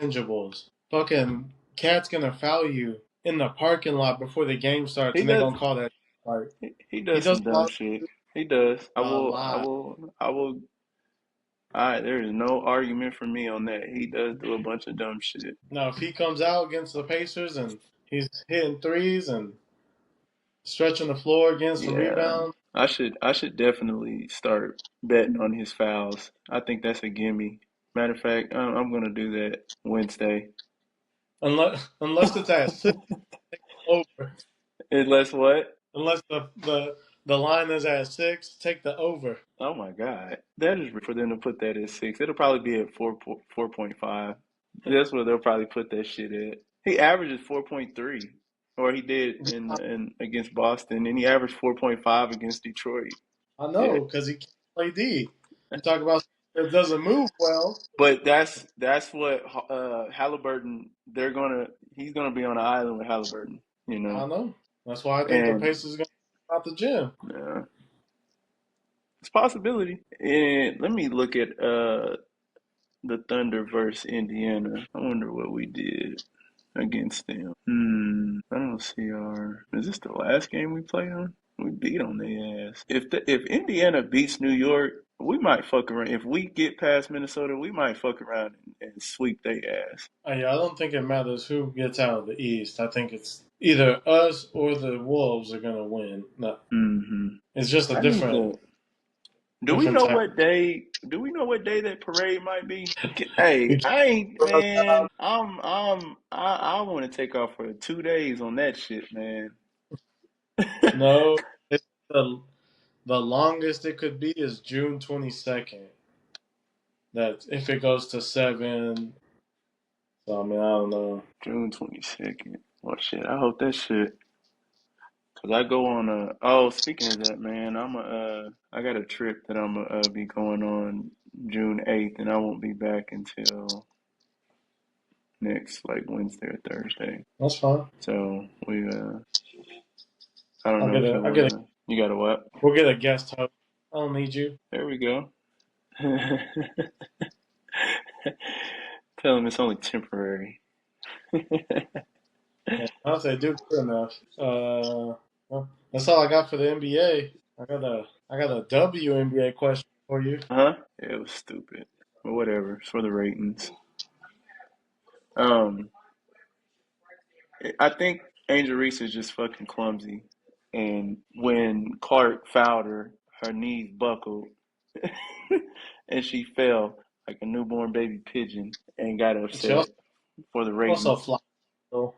Speaker 1: intangibles. Fucking cat's gonna foul you in the parking lot before the game starts,
Speaker 2: he
Speaker 1: and they're
Speaker 2: does
Speaker 1: gonna call that. Like
Speaker 2: he
Speaker 1: he
Speaker 2: does
Speaker 1: does
Speaker 2: some
Speaker 1: a
Speaker 2: dumb
Speaker 1: lot.
Speaker 2: shit. He does.
Speaker 1: A lot.
Speaker 2: I will. There is no argument for me on that. He does do a bunch of dumb shit.
Speaker 1: Now, if he comes out against the Pacers and he's hitting threes and stretching the floor against the
Speaker 2: Yeah,
Speaker 1: rebound,
Speaker 2: I should definitely start betting on his fouls. I think that's a gimme. Matter of fact, I'm gonna do that Wednesday.
Speaker 1: unless it's at 6 over,
Speaker 2: Unless what?
Speaker 1: unless the line is at 6, take the over.
Speaker 2: Oh my God, that is for them to put that at six. It'll probably be at 4.5. That's what they'll probably put that shit at. He averages 4.3, or he did in against Boston, and he averaged 4.5 against Detroit.
Speaker 1: I
Speaker 2: Yeah,
Speaker 1: know because he can't play D. You talk about it doesn't move well.
Speaker 2: but that's what Halliburton. He's gonna be on an island with Halliburton. You know,
Speaker 1: I know. That's why I think the
Speaker 2: and
Speaker 1: Pacers are going to out the gym.
Speaker 2: it's a possibility. And let me look at the Thunder versus Indiana. I wonder what we did against them. I don't see our. Is this the last game we played on? We beat on their ass. If Indiana beats New York, we might fuck around. If we get past Minnesota, we might fuck around and sweep their ass.
Speaker 1: Yeah, I don't think it matters who gets out of the East. I think it's either us or the Wolves are going to win. No,
Speaker 2: hmm
Speaker 1: it's just a
Speaker 2: I need
Speaker 1: different
Speaker 2: to. Do we
Speaker 1: different
Speaker 2: know
Speaker 1: type.
Speaker 2: what day? Do we know what day that parade might be? Hey,
Speaker 1: You
Speaker 2: I ain't
Speaker 1: can't
Speaker 2: man. I want to take off for 2 days on that shit, man.
Speaker 1: no, it's the longest it could be is June 22nd. That if it goes to 7. So I mean, I don't know.
Speaker 2: June 22nd. Well, shit. I hope that shit. Cause I go on a. Oh, speaking of that, man, I got a trip that I'm gonna be going on June 8th, and I won't be back until next like Wednesday or Thursday.
Speaker 1: That's fine.
Speaker 2: So I don't
Speaker 1: I'll
Speaker 2: know
Speaker 1: get
Speaker 2: if
Speaker 1: a.
Speaker 2: you
Speaker 1: I'll get a.
Speaker 2: wanna. You got a what?
Speaker 1: We'll get a guest host. I don't need you.
Speaker 2: There we go. Tell him it's only temporary.
Speaker 1: Yeah, I'll say do good enough. Well, that's all I got for the NBA. I got a WNBA question for you.
Speaker 2: Huh? Yeah, it was stupid. But whatever. It's for the ratings. Um, I think Angel Reese is just fucking clumsy. And when Clark fouled her, her knees buckled and she fell like a newborn baby pigeon and got
Speaker 1: She
Speaker 2: upset for the
Speaker 1: also
Speaker 2: ratings.
Speaker 1: fly. So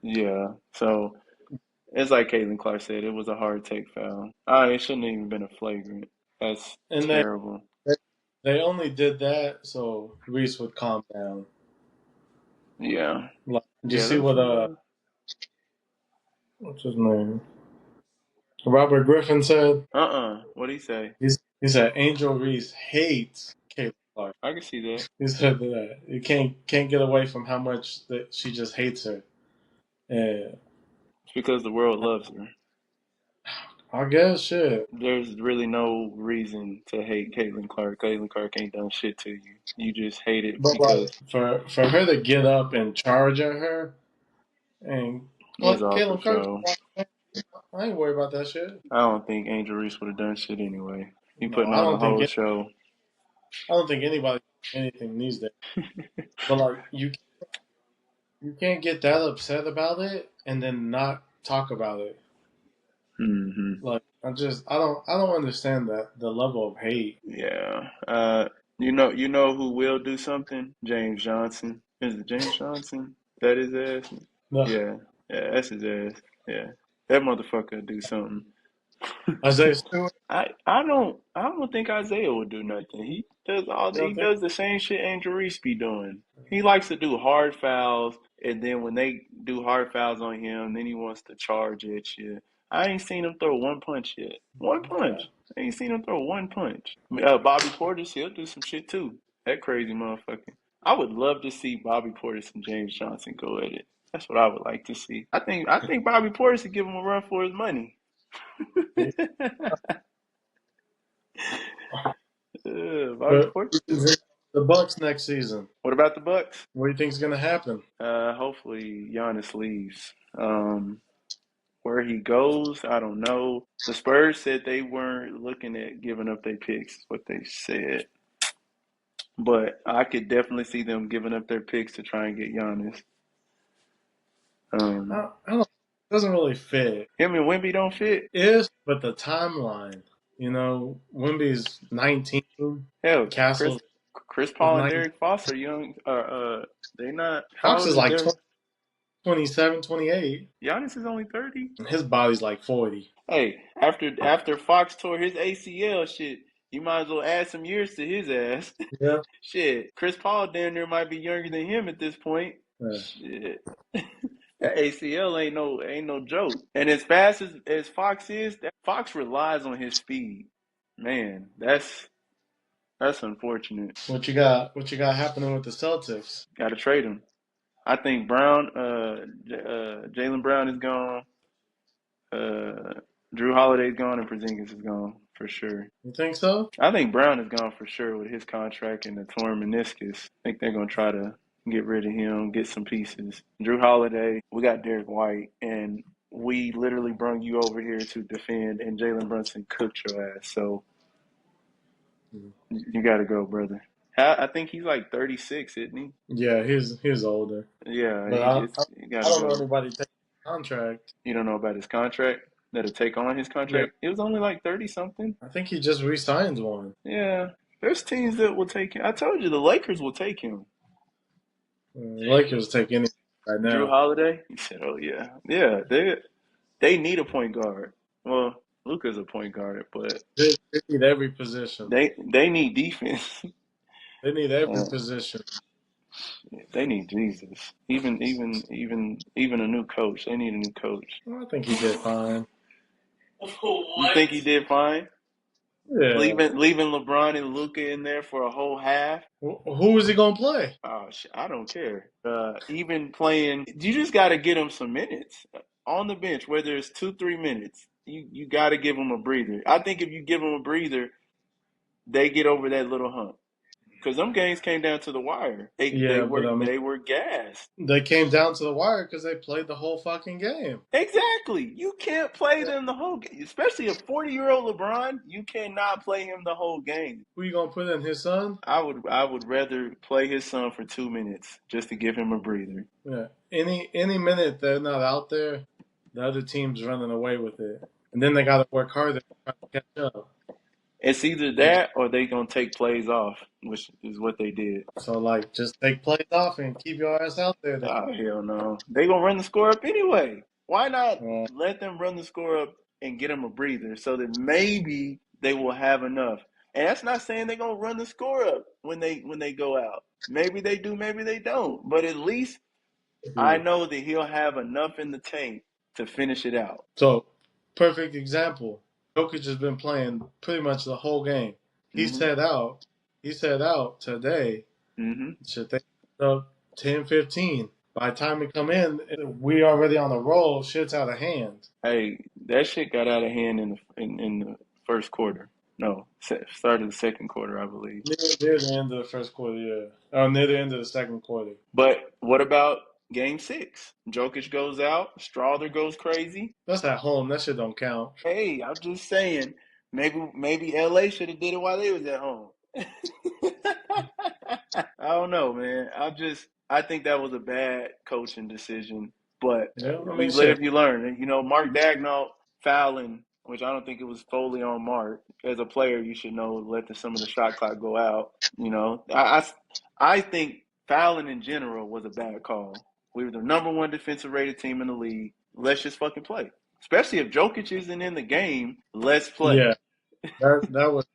Speaker 2: Yeah. So it's like Caitlin Clark said, it was a hard take foul. It shouldn't have even been a flagrant. That's
Speaker 1: and then
Speaker 2: terrible.
Speaker 1: they they only did that so Reese would calm down.
Speaker 2: Yeah.
Speaker 1: Like, did you
Speaker 2: Yeah,
Speaker 1: see
Speaker 2: those
Speaker 1: what what's his name? Robert Griffin said?
Speaker 2: What'd he say?
Speaker 1: He said Angel Reese hates Caitlin Clark.
Speaker 2: I can see that.
Speaker 1: He said that you can't get away from how much that she just hates her. And
Speaker 2: It's because the world loves her.
Speaker 1: I guess shit.
Speaker 2: There's really no reason to hate Caitlin Clark. Caitlin Clark ain't done shit to you. You just hate it
Speaker 1: But like
Speaker 2: because
Speaker 1: for her to get up and charge at her and
Speaker 2: it's all for
Speaker 1: Caitlin Clark,
Speaker 2: show.
Speaker 1: I ain't worried about that shit.
Speaker 2: I don't think Angel Reese would have done shit anyway. He
Speaker 1: No,
Speaker 2: putting on a whole show.
Speaker 1: I don't think anybody anything these days. But like you can't get that upset about it and then not talk about it.
Speaker 2: hmm
Speaker 1: Like I don't understand that the level of hate.
Speaker 2: Yeah. You know who will do something? James Johnson. Is it James Johnson? That his ass?
Speaker 1: No,
Speaker 2: Yeah. Yeah, that's his ass. Yeah. That motherfucker do something.
Speaker 1: Isaiah Stewart,
Speaker 2: I don't think Isaiah would do nothing.
Speaker 1: you
Speaker 2: He
Speaker 1: don't think?
Speaker 2: does the same shit Angel Reese be doing. He likes to do hard fouls, and then when they do hard fouls on him, then he wants to charge at you. I ain't seen him throw one punch yet. One
Speaker 1: Okay.
Speaker 2: punch. I ain't seen him throw one punch. Bobby Portis, he'll do some shit too. That crazy motherfucker. I would love to see Bobby Portis and James Johnson go at it. That's what I would like to see. I think Bobby Portis would give him a run for his money. Bobby
Speaker 1: But
Speaker 2: Portis do.
Speaker 1: the Bucks next season.
Speaker 2: What about the Bucks?
Speaker 1: What do you think's gonna happen?
Speaker 2: Hopefully Giannis leaves. Where he goes, I don't know. The Spurs said they weren't looking at giving up their picks, is what they said. But I could definitely see them giving up their picks to try and get Giannis.
Speaker 1: I don't. It doesn't really fit.
Speaker 2: Him and Wemby don't fit.
Speaker 1: But the timeline. Wimby's 19.
Speaker 2: Hell,
Speaker 1: Castle
Speaker 2: Chris
Speaker 1: is
Speaker 2: Paul and
Speaker 1: 19.
Speaker 2: Derek Fox are young. They not. How
Speaker 1: Fox
Speaker 2: old
Speaker 1: is
Speaker 2: is
Speaker 1: like
Speaker 2: Derek?
Speaker 1: 27, 28.
Speaker 2: Giannis is only 30.
Speaker 1: His body's like 40.
Speaker 2: Hey, after Fox tore his ACL, shit, you might as well add some years to his ass.
Speaker 1: Yeah.
Speaker 2: Shit, Chris Paul down there might be younger than him at this point.
Speaker 1: Yeah.
Speaker 2: Shit, that ACL ain't no joke. And as fast as Fox is, that Fox relies on his speed. man, that's unfortunate.
Speaker 1: What you got? What you got happening with the Celtics?
Speaker 2: Got to trade him. I think Jalen Brown is gone. Uh, Drew Holiday's gone and Porzingis is gone for sure.
Speaker 1: You think so?
Speaker 2: I think Brown is gone for sure with his contract and the torn meniscus. I think they're gonna try to get rid of him, get some pieces. Drew Holiday, we got Derek White, and we literally brung you over here to defend, and Jalen Brunson cooked your ass. So you got to go, brother. I think he's like 36, isn't he?
Speaker 1: Yeah, he's older,
Speaker 2: Yeah,
Speaker 1: but
Speaker 2: you got
Speaker 1: I
Speaker 2: to
Speaker 1: don't know
Speaker 2: go.
Speaker 1: anybody taking a contract.
Speaker 2: You don't know about his contract? That'll take on his
Speaker 1: Yeah,
Speaker 2: contract? It was only like 30 something.
Speaker 1: I think he just re-signed one.
Speaker 2: Yeah, there's teams that will take him. I told you the Lakers will take him.
Speaker 1: Lakers take anything right
Speaker 2: Drew
Speaker 1: now.
Speaker 2: Holiday? He said, "Oh yeah, yeah. They need a point guard. Well, Luka's a point guard, but
Speaker 1: They need every position.
Speaker 2: they need defense.
Speaker 1: They need every
Speaker 2: Uh,
Speaker 1: position.
Speaker 2: they need Jesus. Even a new coach. They need a new coach.
Speaker 1: Well, I think he did fine.
Speaker 2: You think he did fine?
Speaker 1: Yeah.
Speaker 2: Leaving LeBron and Luka in there for a whole half?
Speaker 1: Who is he gonna play?
Speaker 2: Oh, I don't care. Even playing, you just got to get them some minutes on the bench, whether it's 2, 3 minutes. You got to give them a breather. I think if you give them a breather, they get over that little hump. Because them games came down to the wire.
Speaker 1: Yeah, but I mean,
Speaker 2: They were gassed.
Speaker 1: they came down to the wire because they played the whole fucking game.
Speaker 2: Exactly. You can't play them the whole game, especially a 40-year-old LeBron. You cannot play him the whole game.
Speaker 1: Who you gonna put in, his son?
Speaker 2: I would rather play his son for 2 minutes just to give him a breather.
Speaker 1: Yeah. Any minute they're not out there, the other team's running away with it, and then they got to work harder to try to catch up.
Speaker 2: It's either that or they gonna take plays off, which is what they did.
Speaker 1: So like, just take plays off and keep your ass out there. Then.
Speaker 2: Oh hell no, they gonna run the score up anyway. Why not
Speaker 1: Well,
Speaker 2: let them run the score up and get them a breather so that maybe they will have enough. And that's not saying they're gonna run the score up when they go out. Maybe they do, maybe they don't. But at least I
Speaker 1: dude.
Speaker 2: know that he'll have enough in the tank to finish it out.
Speaker 1: So, perfect example. Jokic has been playing pretty much the whole game. He
Speaker 2: Mhm.
Speaker 1: set out. He set out today.
Speaker 2: Mhm.
Speaker 1: Should they up 10-15? By the time we come in, we already on a roll. Shit's out of hand.
Speaker 2: Hey, that shit got out of hand in the first quarter. No, start of the second quarter, I believe.
Speaker 1: Near the end of the first quarter, yeah. Near the end of the second quarter.
Speaker 2: But what about game six? Jokic goes out, Strawther goes crazy.
Speaker 1: That's at home. That shit don't count.
Speaker 2: Hey, I'm just saying, maybe LA should have did it while they was at home. I don't know, man. I think that was a bad coaching decision. But
Speaker 1: Yeah, I mean,
Speaker 2: you live,
Speaker 1: shit.
Speaker 2: you learn. You know, Mark Dagnall fouling, which I don't think it was fully on Mark. As a player, you should know let some of the shot clock go out. You know, I think fouling in general was a bad call. We were the number one defensive rated team in the league. Let's just fucking play. Especially if Jokic isn't in the game, let's play.
Speaker 1: Yeah, that was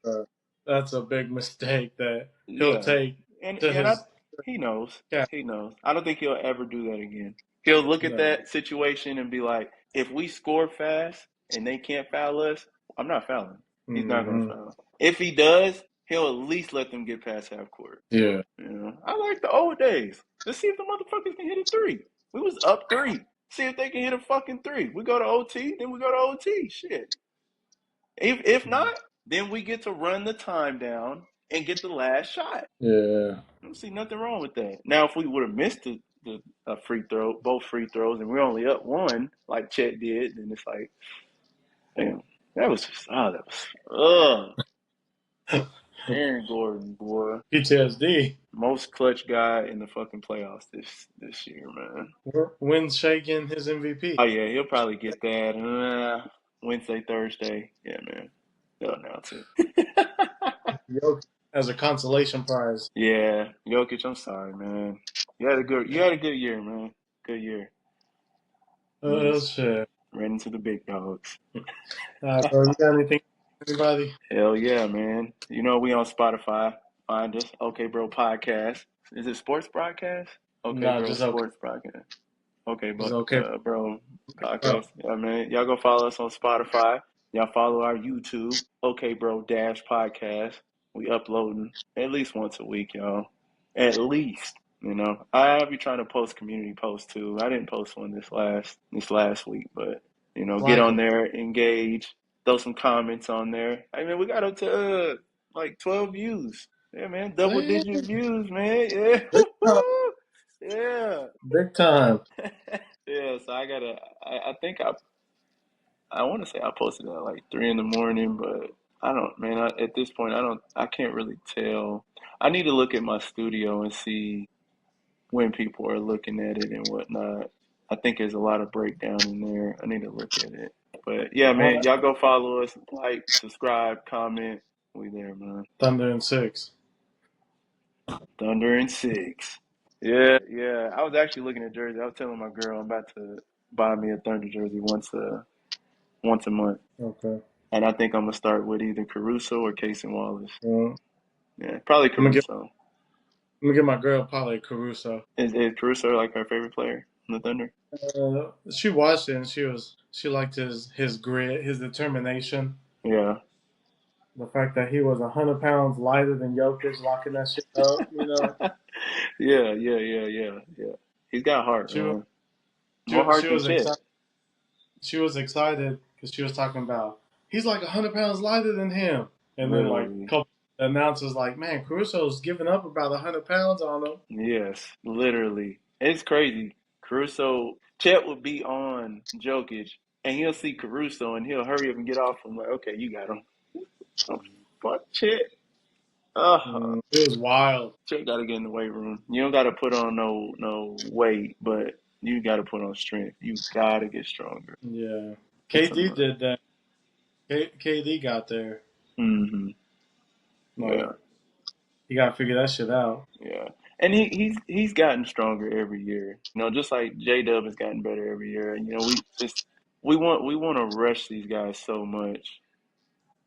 Speaker 1: that's a big mistake that he'll
Speaker 2: Yeah,
Speaker 1: take to
Speaker 2: and I
Speaker 1: his
Speaker 2: he knows.
Speaker 1: cap.
Speaker 2: He knows. I don't think he'll ever do that again. He'll look at
Speaker 1: No.
Speaker 2: that situation and be like, if we score fast and they can't foul us, I'm not fouling. He's not going to
Speaker 1: Hmm.
Speaker 2: foul. If he does, he'll at least let them get past half court.
Speaker 1: Yeah.
Speaker 2: You know, I like the old days. Let's see if the motherfuckers can hit a three. We was up three. See if they can hit a fucking three. We go to OT, then we go to OT. Shit. If not, then we get to run the time down and get the last shot.
Speaker 1: Yeah.
Speaker 2: I don't see nothing wrong with that. Now, if we would have missed a free throw, both free throws, and we're only up one, like Chet did, then it's like, damn, that was just, Aaron Gordon, boy,
Speaker 1: PTSD.
Speaker 2: most clutch guy in the fucking playoffs this year, man.
Speaker 1: When's shaking his MVP?
Speaker 2: Oh yeah, he'll probably get that Wednesday, Thursday. Yeah, man, they'll announce it.
Speaker 1: Jokic as a consolation prize.
Speaker 2: Yeah, Jokic, I'm sorry, man. You had a good year, man. Good year. You just
Speaker 1: Shit.
Speaker 2: ran into the big dogs.
Speaker 1: Bro, you got anything? Anybody?
Speaker 2: Hell yeah, man. You know we on Spotify. Find us. Okay, bro. Podcast. Is it sports broadcast? Okay,
Speaker 1: Nah,
Speaker 2: bro.
Speaker 1: just okay.
Speaker 2: Sports broadcast. Okay,
Speaker 1: Just
Speaker 2: but
Speaker 1: okay.
Speaker 2: bro.
Speaker 1: Bro.
Speaker 2: Podcast. Yeah, man. Y'all go follow us on Spotify. Y'all follow our YouTube, OK Bro Dash Podcast. We uploading at least once a week, y'all. At least, you know. I'll be trying to post community posts too. I didn't post one this last week, but you know, get
Speaker 1: Like
Speaker 2: on
Speaker 1: it.
Speaker 2: there, engage, throw some comments on there. I mean, we got up to like 12 views. Yeah, man, double
Speaker 1: Damn,
Speaker 2: digit views, man. Yeah,
Speaker 1: big time.
Speaker 2: yeah,
Speaker 1: Big time.
Speaker 2: yeah. So I gotta. I think I want to say I posted at like 3 in the morning, but I don't, man. At this point, I can't really tell. I need to look at my studio and see when people are looking at it and whatnot. I think there's a lot of breakdown in there. I need to look at it. But yeah, man, y'all go follow us, like, subscribe, comment. We there, man.
Speaker 1: Thunder and Six.
Speaker 2: Thunder and Six. Yeah, yeah. I was actually looking at jersey. I was telling my girl I'm about to buy me a Thunder jersey once a month.
Speaker 1: Okay.
Speaker 2: And I think I'm gonna start with either Caruso or Casey Wallace.
Speaker 1: Well,
Speaker 2: Yeah, probably
Speaker 1: I'm gonna get
Speaker 2: Caruso.
Speaker 1: I'm gonna get my girl probably Caruso.
Speaker 2: Is Caruso like her favorite player on the Thunder?
Speaker 1: She watched it and she liked his grit, his determination.
Speaker 2: Yeah.
Speaker 1: The fact that he was 100 pounds lighter than Jokic, locking that shit up.
Speaker 2: Yeah, yeah, yeah, yeah, yeah. He's got heart,
Speaker 1: She was
Speaker 2: man. More
Speaker 1: she,
Speaker 2: heart
Speaker 1: she
Speaker 2: than
Speaker 1: was
Speaker 2: Chet.
Speaker 1: excited. She was excited because she was talking about he's like 100 pounds lighter than him, and then like a
Speaker 2: Literally.
Speaker 1: couple announcers like, man, Caruso's giving up about 100 pounds on him.
Speaker 2: Yes, literally. It's crazy. Caruso, Chet would be on Jokic, and he'll see Caruso, and he'll hurry up and get off him. Like, okay, you got him. Oh, fuck Chet.
Speaker 1: It was wild.
Speaker 2: Chet got to get in the weight room. You don't got to put on no weight, but you got to put on strength. You got to get stronger.
Speaker 1: Yeah,
Speaker 2: It's
Speaker 1: KD
Speaker 2: annoying.
Speaker 1: did that. KD got there.
Speaker 2: Hmm.
Speaker 1: Like
Speaker 2: Yeah,
Speaker 1: you gotta figure that shit out.
Speaker 2: yeah. And he's gotten stronger every year. You know, just like J Dub has gotten better every year. And you know, we want to rush these guys so much,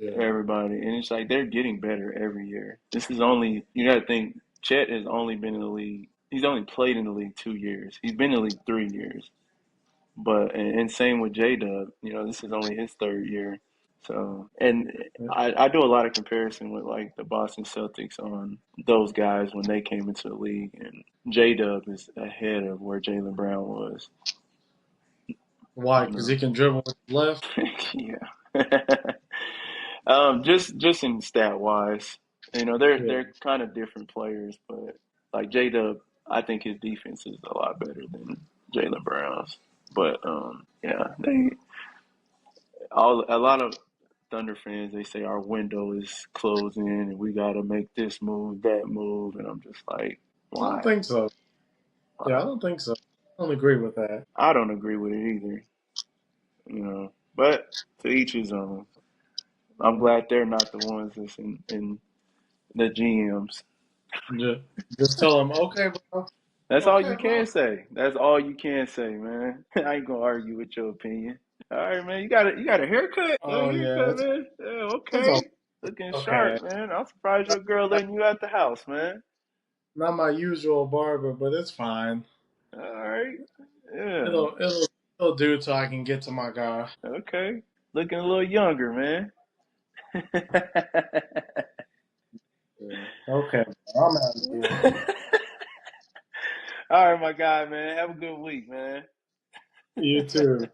Speaker 1: Yeah.
Speaker 2: everybody, and it's like they're getting better every year. This is only you got to think. Chet has only been in the league. He's only played in the league 2 years. He's been in the league 3 years. But and same with J Dub. You know, this is only his third year. So, and I do a lot of comparison with like the Boston Celtics on those guys when they came into the league, and J Dub is ahead of where Jaylen Brown was.
Speaker 1: Why?
Speaker 2: You
Speaker 1: Because
Speaker 2: know,
Speaker 1: he can dribble with his left.
Speaker 2: yeah. Just in stat wise, you know,
Speaker 1: Yeah.
Speaker 2: they're kind of different players, but like J Dub, I think his defense is a lot better than Jaylen Brown's. But yeah, they all a lot of Thunder fans, they say our window is closing and we got to make this move, that move, and I'm just like,
Speaker 1: I don't
Speaker 2: why?
Speaker 1: think so. Yeah, I
Speaker 2: Why?
Speaker 1: don't think so. I don't agree with that.
Speaker 2: I don't agree with it either, you know. But to each his own. I'm
Speaker 1: Yeah.
Speaker 2: glad they're not the ones that's in the GMs.
Speaker 1: Just, just tell him, okay, bro.
Speaker 2: That's all
Speaker 1: Okay,
Speaker 2: you
Speaker 1: bro.
Speaker 2: can say. That's all you can say, man. I ain't gonna argue with your opinion. All right, man. You got a haircut. You got a
Speaker 1: Oh yeah,
Speaker 2: haircut, man. Yeah,
Speaker 1: it's
Speaker 2: okay. Looking
Speaker 1: okay.
Speaker 2: sharp, man. I'm surprised your girl letting you out the house, man.
Speaker 1: Not my usual barber, but it's fine.
Speaker 2: All right. Yeah.
Speaker 1: It'll do till I can get to my guy.
Speaker 2: Okay. Looking a little younger, man.
Speaker 1: Yeah. Okay, bro. I'm out of here.
Speaker 2: All right, my guy, man. Have a good week, man.
Speaker 1: You too.